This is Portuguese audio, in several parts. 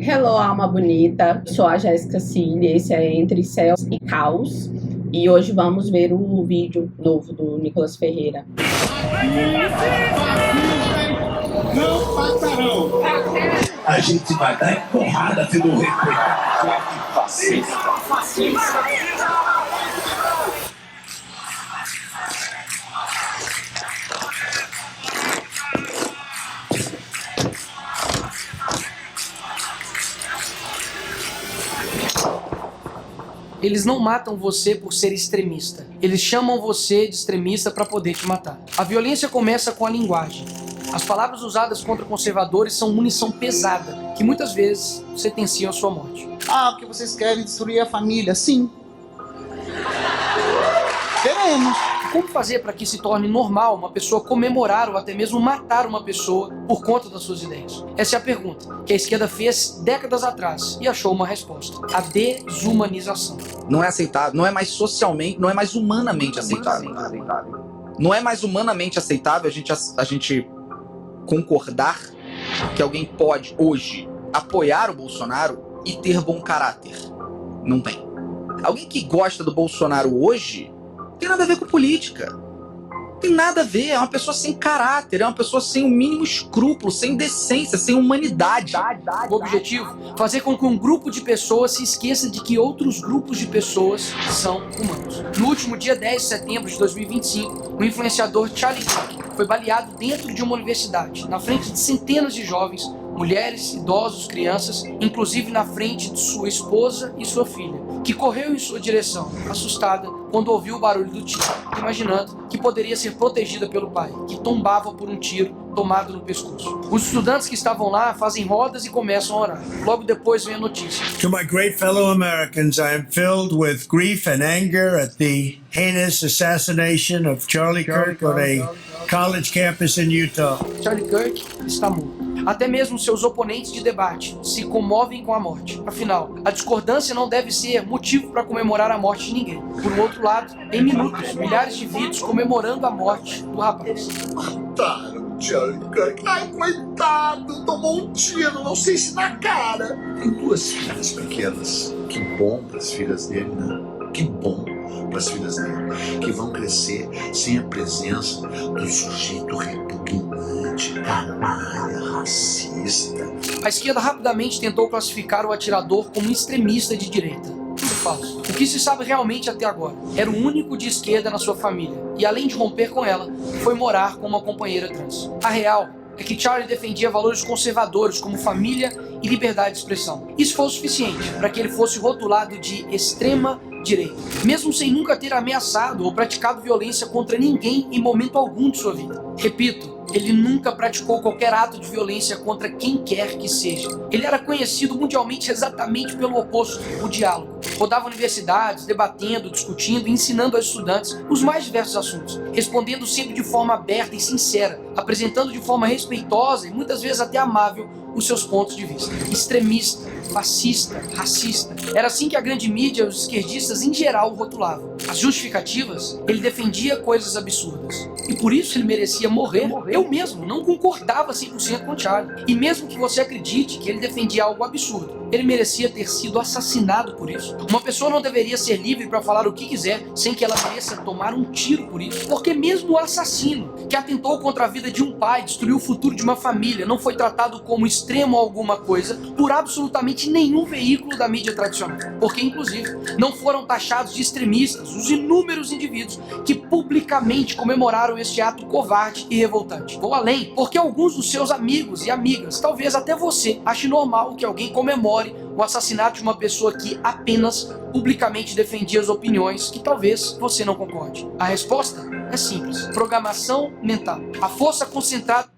Hello, alma bonita. Sou a Jéssica Cília, esse é Entre Céus e Caos. E hoje vamos ver o vídeo novo do Nicolas Ferreira. Não passarão. A gente vai dar porrada se não respeitar. Fascista. Eles não matam você por ser extremista. Eles chamam você de extremista para poder te matar. A violência começa com a linguagem. As palavras usadas contra conservadores são munição pesada, que muitas vezes sentenciam a sua morte. Porque vocês querem destruir a família? Sim. Queremos. Como fazer para que se torne normal uma pessoa comemorar ou até mesmo matar uma pessoa por conta das suas ideias? Essa é a pergunta que a esquerda fez décadas atrás e achou uma resposta: a desumanização. Não é aceitável, não é mais socialmente, não é mais humanamente aceitável. Não é mais humanamente aceitável a gente concordar que alguém pode hoje apoiar o Bolsonaro e ter bom caráter. Não tem. Alguém que gosta do Bolsonaro hoje tem nada a ver com política. Tem nada a ver, é uma pessoa sem caráter, é uma pessoa sem o mínimo escrúpulo, sem decência, sem humanidade. O objetivo? Fazer com que um grupo de pessoas se esqueça de que outros grupos de pessoas são humanos. No último dia 10 de setembro de 2025, o influenciador Charlie Kirk foi baleado dentro de uma universidade, na frente de centenas de jovens, mulheres, idosos, crianças, inclusive na frente de sua esposa e sua filha, que correu em sua direção, assustada, quando ouviu o barulho do tiro, imaginando que poderia ser protegida pelo pai, que tombava por um tiro tomado no pescoço. Os estudantes que estavam lá fazem rodas e começam a orar. Logo depois vem a notícia. To my great fellow Americans, I am filled with grief and anger at the heinous assassination of Charlie Kirk on a college campus in Utah. Charlie Kirk está morto. Até mesmo seus oponentes de debate se comovem com a morte. Afinal, a discordância não deve ser motivo para comemorar a morte de ninguém. Por outro lado, em minutos, milhares de vídeos comemorando a morte do rapaz. Mataram o Charlie Kirk. Ai, coitado, tomou um tiro, não sei se na cara. Tem duas filhas pequenas. Que bom para as filhas dele, né? Que bom para as filhas dele, que vão crescer sem a presença do sujeito repugnante, canalha, racista. A esquerda rapidamente tentou classificar o atirador como um extremista de direita. Tudo falso. O que se sabe realmente até agora? Era o único de esquerda na sua família, e além de romper com ela, foi morar com uma companheira trans. A real é que Charlie defendia valores conservadores como família e liberdade de expressão. Isso foi o suficiente para que ele fosse rotulado de extrema direita, mesmo sem nunca ter ameaçado ou praticado violência contra ninguém em momento algum de sua vida. Repito, ele nunca praticou qualquer ato de violência contra quem quer que seja. Ele era conhecido mundialmente exatamente pelo oposto, o diálogo. Rodava universidades, debatendo, discutindo e ensinando aos estudantes os mais diversos assuntos, respondendo sempre de forma aberta e sincera, apresentando de forma respeitosa e muitas vezes até amável os seus pontos de vista. Extremista, fascista, racista. Era assim que a grande mídia e os esquerdistas em geral o rotulavam. As justificativas? Ele defendia coisas absurdas. E por isso ele merecia morrer. Eu mesmo não concordava 100% com Charlie. E mesmo que você acredite que ele defendia algo absurdo, ele merecia ter sido assassinado por isso. Uma pessoa não deveria ser livre para falar o que quiser sem que ela mereça tomar um tiro por isso. Porque mesmo o assassino, que atentou contra a vida de um pai, destruiu o futuro de uma família, não foi tratado como extremo ou alguma coisa por absolutamente nenhum veículo da mídia tradicional. Porque, inclusive, não foram taxados de extremistas os inúmeros indivíduos que publicamente comemoraram este ato covarde e revoltante. Vou além, porque alguns dos seus amigos e amigas, talvez até você, ache normal que alguém comemore o assassinato de uma pessoa que apenas publicamente defendia as opiniões que talvez você não concorde. A resposta é simples: programação mental. A força concentrada...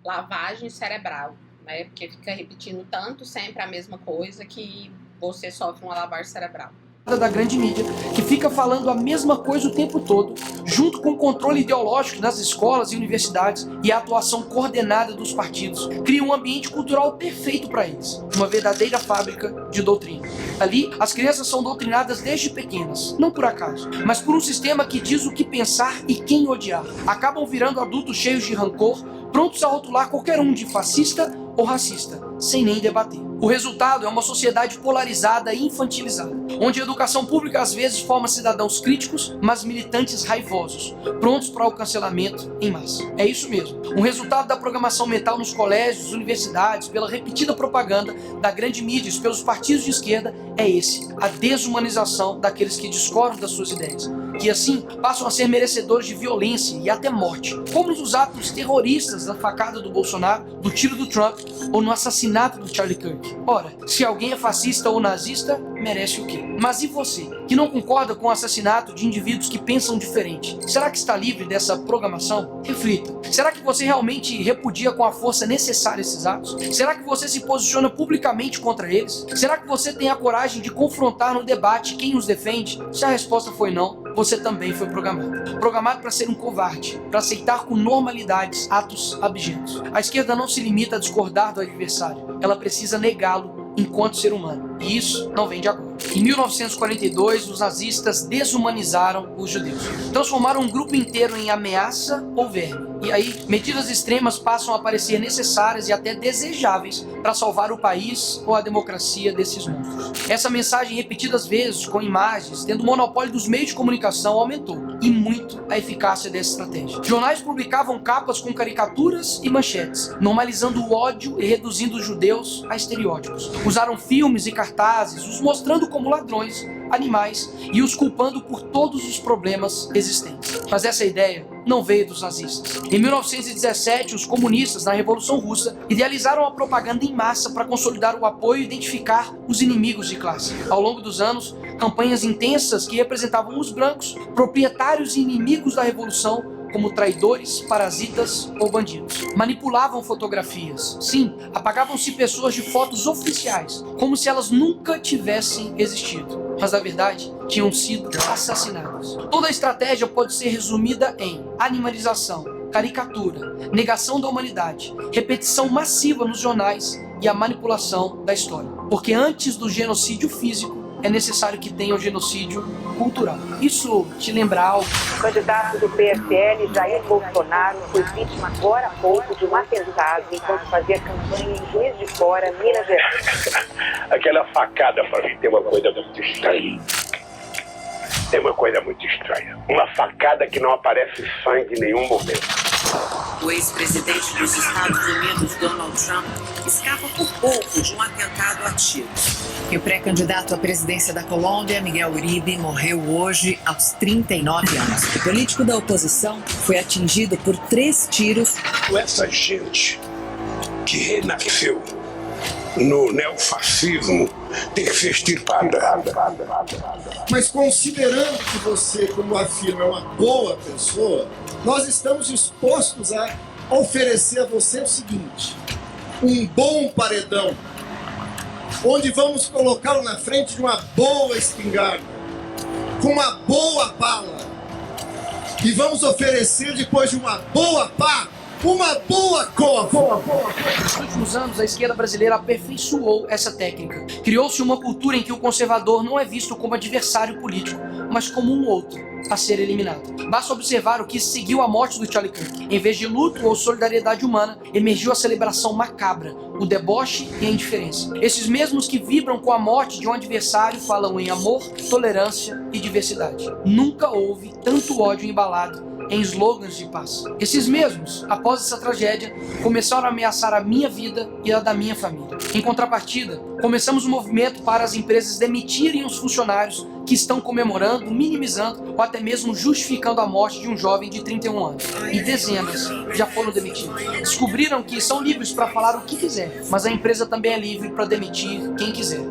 Lavagem cerebral, né? Porque fica repetindo tanto sempre a mesma coisa que você sofre uma lavagem cerebral. Da grande mídia, que fica falando a mesma coisa o tempo todo, junto com o controle ideológico nas escolas e universidades e a atuação coordenada dos partidos, cria um ambiente cultural perfeito para eles, uma verdadeira fábrica de doutrina. Ali, as crianças são doutrinadas desde pequenas, não por acaso, mas por um sistema que diz o que pensar e quem odiar. Acabam virando adultos cheios de rancor, prontos a rotular qualquer um de fascista ou racista, sem nem debater. O resultado é uma sociedade polarizada e infantilizada, onde a educação pública às vezes forma cidadãos críticos, mas militantes raivosos, prontos para o cancelamento em massa. É isso mesmo. Um resultado da programação mental nos colégios, universidades, pela repetida propaganda da grande mídia e pelos partidos de esquerda é esse: a desumanização daqueles que discordam das suas ideias, que assim passam a ser merecedores de violência e até morte, como nos atos terroristas da facada do Bolsonaro, do tiro do Trump ou no assassinato do Charlie Kirk. Ora, se alguém é fascista ou nazista, merece o quê? Mas e você, que não concorda com o assassinato de indivíduos que pensam diferente? Será que está livre dessa programação? Reflita. Será que você realmente repudia com a força necessária esses atos? Será que você se posiciona publicamente contra eles? Será que você tem a coragem de confrontar no debate quem os defende? Se a resposta foi não, você também foi programado. Programado para ser um covarde, para aceitar com normalidade atos abjetos. A esquerda não se limita a discordar do adversário, ela precisa negá-lo enquanto ser humano. E isso não vem de agora. Em 1942, os nazistas desumanizaram os judeus. Transformaram um grupo inteiro em ameaça ou verme. E aí, medidas extremas passam a parecer necessárias e até desejáveis para salvar o país ou a democracia desses monstros. Essa mensagem, repetidas vezes, com imagens, tendo o monopólio dos meios de comunicação, aumentou. E muito a eficácia dessa estratégia. Jornais publicavam capas com caricaturas e manchetes, normalizando o ódio e reduzindo os judeus a estereótipos. Usaram filmes e cartazes, os mostrando como ladrões, animais e os culpando por todos os problemas existentes. Mas essa ideia não veio dos nazistas. Em 1917, os comunistas, na Revolução Russa, idealizaram a propaganda em massa para consolidar o apoio e identificar os inimigos de classe. Ao longo dos anos, campanhas intensas que representavam os brancos, proprietários e inimigos da Revolução, como traidores, parasitas ou bandidos. Manipulavam fotografias. Sim, apagavam-se pessoas de fotos oficiais, como se elas nunca tivessem existido. Mas, na verdade, tinham sido assassinadas. Toda a estratégia pode ser resumida em animalização, caricatura, negação da humanidade, repetição massiva nos jornais e a manipulação da história. Porque antes do genocídio físico, é necessário que tenha o genocídio cultural. Isso te lembra algo? O candidato do PSL, Jair Bolsonaro, foi vítima agora há pouco de um atentado enquanto fazia campanha em Juiz de Fora, Minas Gerais. Aquela facada, pra mim, tem uma coisa muito estranha. Tem uma coisa muito estranha. Uma facada que não aparece sangue em nenhum momento. O ex-presidente dos Estados Unidos, Donald Trump, escapa por pouco de um atentado a tiros. E o pré-candidato à presidência da Colômbia, Miguel Uribe, morreu hoje aos 39 anos. O político da oposição foi atingido por 3 tiros. Essa gente que renasceu no neofascismo tem que ser extirpada. Mas considerando que você, como afirma, é uma boa pessoa, nós estamos dispostos a oferecer a você o seguinte: um bom paredão, onde vamos colocá-lo na frente de uma boa espingarda, com uma boa bala, e vamos oferecer, depois de uma boa pá, uma boa cova. Nos últimos anos, a esquerda brasileira aperfeiçoou essa técnica. Criou-se uma cultura em que o conservador não é visto como adversário político, mas como um outro a ser eliminado. Basta observar o que seguiu a morte do Charlie Kirk. Em vez de luto ou solidariedade humana, emergiu a celebração macabra, o deboche e a indiferença. Esses mesmos que vibram com a morte de um adversário falam em amor, tolerância e diversidade. Nunca houve tanto ódio embalado em slogans de paz. Esses mesmos, após essa tragédia, começaram a ameaçar a minha vida e a da minha família. Em contrapartida, começamos um movimento para as empresas demitirem os funcionários que estão comemorando, minimizando ou até mesmo justificando a morte de um jovem de 31 anos. E dezenas já foram demitidos. Descobriram que são livres para falar o que quiser, mas a empresa também é livre para demitir quem quiser.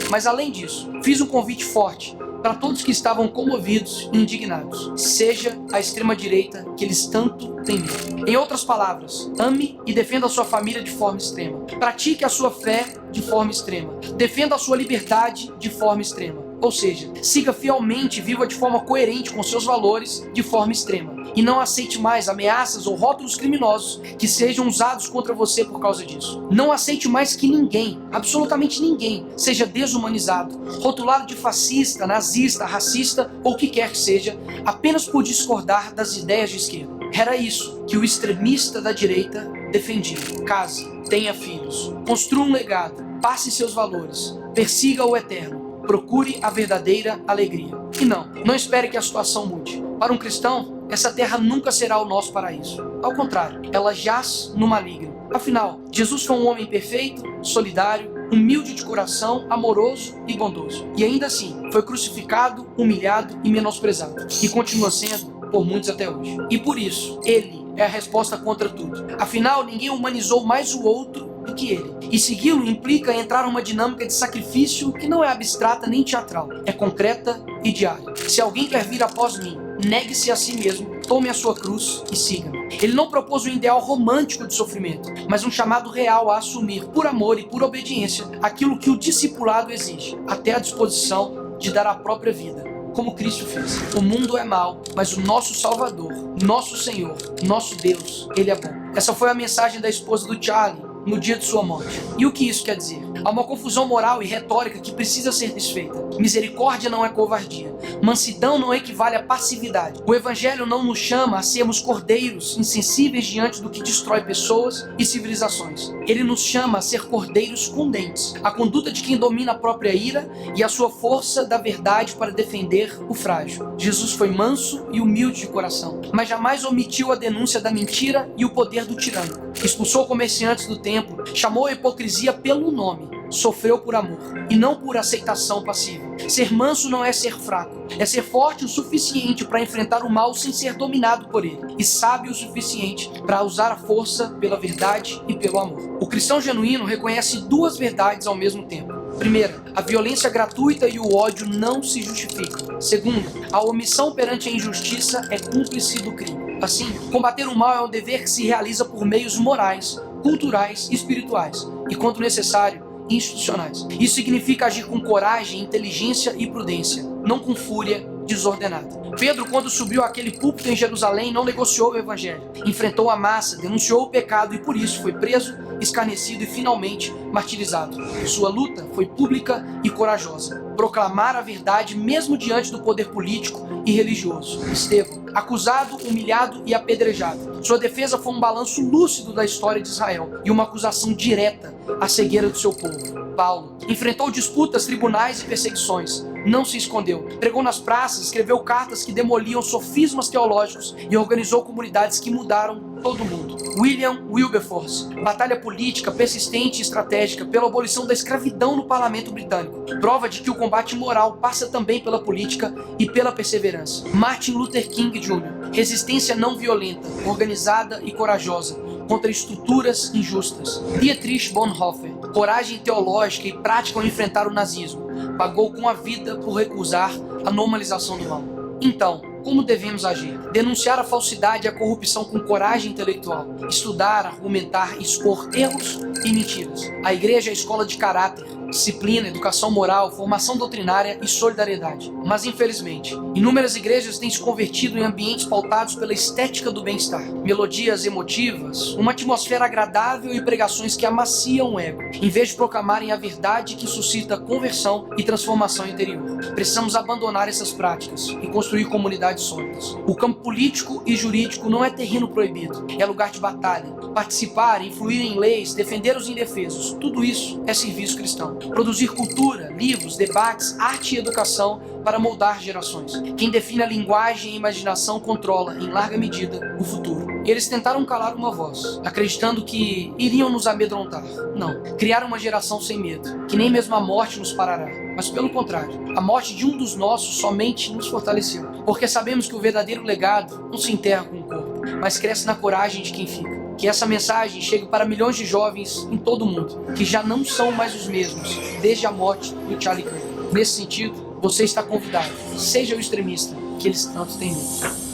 Mas além disso, fiz um convite forte para todos que estavam comovidos e indignados. Seja a extrema-direita que eles tanto têm medo. Em outras palavras, ame e defenda a sua família de forma extrema. Pratique a sua fé de forma extrema. Defenda a sua liberdade de forma extrema. Ou seja, siga fielmente e viva de forma coerente com seus valores de forma extrema. E não aceite mais ameaças ou rótulos criminosos que sejam usados contra você por causa disso. Não aceite mais que ninguém, absolutamente ninguém, seja desumanizado, rotulado de fascista, nazista, racista ou o que quer que seja, apenas por discordar das ideias de esquerda. Era isso que o extremista da direita defendia. Case, tenha filhos, construa um legado, passe seus valores, persiga o eterno, procure a verdadeira alegria. E não espere que a situação mude. Para um cristão, essa terra nunca será o nosso paraíso. Ao contrário, ela jaz no maligno. Afinal, Jesus foi um homem perfeito, solidário, humilde de coração, amoroso e bondoso. E ainda assim, foi crucificado, humilhado e menosprezado. E continua sendo por muitos até hoje. E por isso, ele é a resposta contra tudo. Afinal, ninguém humanizou mais o outro do que ele. E segui-lo implica entrar numa dinâmica de sacrifício que não é abstrata nem teatral. É concreta e diária. Se alguém quer vir após mim, negue-se a si mesmo, tome a sua cruz e siga-me. Ele não propôs um ideal romântico de sofrimento, mas um chamado real a assumir, por amor e por obediência, aquilo que o discipulado exige, até a disposição de dar a própria vida, como Cristo fez. O mundo é mau, mas o nosso Salvador, nosso Senhor, nosso Deus, Ele é bom. Essa foi a mensagem da esposa do Charlie no dia de sua morte. E o que isso quer dizer? Há uma confusão moral e retórica que precisa ser desfeita. Misericórdia não é covardia. Mansidão não equivale a passividade. O Evangelho não nos chama a sermos cordeiros insensíveis diante do que destrói pessoas e civilizações. Ele nos chama a ser cordeiros com dentes. A conduta de quem domina a própria ira e a sua força da verdade para defender o frágil. Jesus foi manso e humilde de coração, mas jamais omitiu a denúncia da mentira e o poder do tirânico. Expulsou comerciantes do templo, chamou a hipocrisia pelo nome. Sofreu por amor e não por aceitação passiva. Ser manso não é ser fraco, é ser forte o suficiente para enfrentar o mal sem ser dominado por ele, e sábio o suficiente para usar a força pela verdade e pelo amor. O cristão genuíno reconhece duas verdades ao mesmo tempo. Primeira, a violência gratuita e o ódio não se justificam. Segunda, a omissão perante a injustiça é cúmplice do crime. Assim, combater o mal é um dever que se realiza por meios morais, culturais e espirituais, e quando necessário, institucionais. Isso significa agir com coragem, inteligência e prudência, não com fúria desordenada. Pedro, quando subiu àquele púlpito em Jerusalém, não negociou o evangelho. Enfrentou a massa, denunciou o pecado e por isso foi preso, escarnecido e finalmente martirizado. Sua luta foi pública e corajosa. Proclamar a verdade mesmo diante do poder político e religioso. Estevão, acusado, humilhado e apedrejado. Sua defesa foi um balanço lúcido da história de Israel e uma acusação direta à cegueira do seu povo. Paulo enfrentou disputas, tribunais e perseguições. Não se escondeu. Pregou nas praças, escreveu cartas que demoliam sofismas teológicos e organizou comunidades que mudaram todo mundo. William Wilberforce, batalha política persistente e estratégica pela abolição da escravidão no parlamento britânico. Prova de que o combate moral passa também pela política e pela perseverança. Martin Luther King Jr., resistência não violenta, organizada e corajosa contra estruturas injustas. Dietrich Bonhoeffer, coragem teológica e prática ao enfrentar o nazismo. Pagou com a vida por recusar a normalização do mal. Então, como devemos agir? Denunciar a falsidade e a corrupção com coragem intelectual. Estudar, argumentar, expor erros e mentiras. A igreja é a escola de caráter, disciplina, educação moral, formação doutrinária e solidariedade. Mas, infelizmente, inúmeras igrejas têm se convertido em ambientes pautados pela estética do bem-estar. Melodias emotivas, uma atmosfera agradável e pregações que amaciam o ego, em vez de proclamarem a verdade que suscita conversão e transformação interior. Precisamos abandonar essas práticas e construir comunidades sólidas. O campo político e jurídico não é terreno proibido, é lugar de batalha. Participar, influir em leis, defender os indefesos, tudo isso é serviço cristão. Produzir cultura, livros, debates, arte e educação para moldar gerações. Quem define a linguagem e imaginação controla, em larga medida, o futuro. Eles tentaram calar uma voz, acreditando que iriam nos amedrontar. Não, criaram uma geração sem medo, que nem mesmo a morte nos parará. Mas pelo contrário, a morte de um dos nossos somente nos fortaleceu. Porque sabemos que o verdadeiro legado não se enterra com o corpo, mas cresce na coragem de quem fica. Que essa mensagem chegue para milhões de jovens em todo o mundo, que já não são mais os mesmos, desde a morte do Charlie Kirk. Nesse sentido, você está convidado. Seja o extremista que eles tanto têm medo.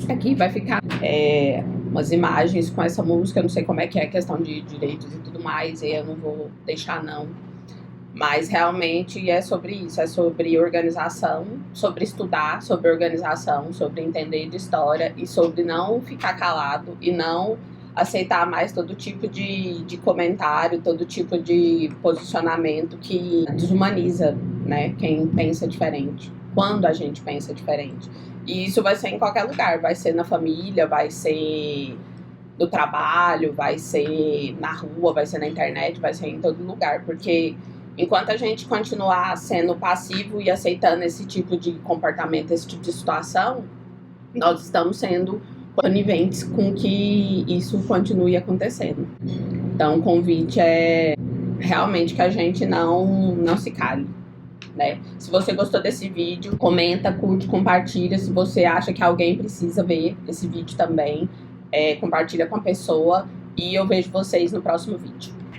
Aqui vai ficar umas imagens com essa música, eu não sei como é que é a questão de direitos e tudo mais, e eu não vou deixar não. Mas realmente é sobre isso, é sobre organização, sobre estudar, sobre organização, sobre entender de história e sobre não ficar calado e não aceitar mais todo tipo de comentário, todo tipo de posicionamento que desumaniza, né, quem pensa diferente. quando a gente pensa diferente. E isso vai ser em qualquer lugar, vai ser na família, vai ser no trabalho, vai ser na rua, vai ser na internet, vai ser em todo lugar, porque enquanto a gente continuar sendo passivo e aceitando esse tipo de comportamento, esse tipo de situação, nós estamos sendo coniventes com que isso continue acontecendo. Então o convite é realmente que a gente não se cale, né? Se você gostou desse vídeo, comenta, curte, compartilha. Se você acha que alguém precisa ver esse vídeo também, compartilha com a pessoa. E eu vejo vocês no próximo vídeo.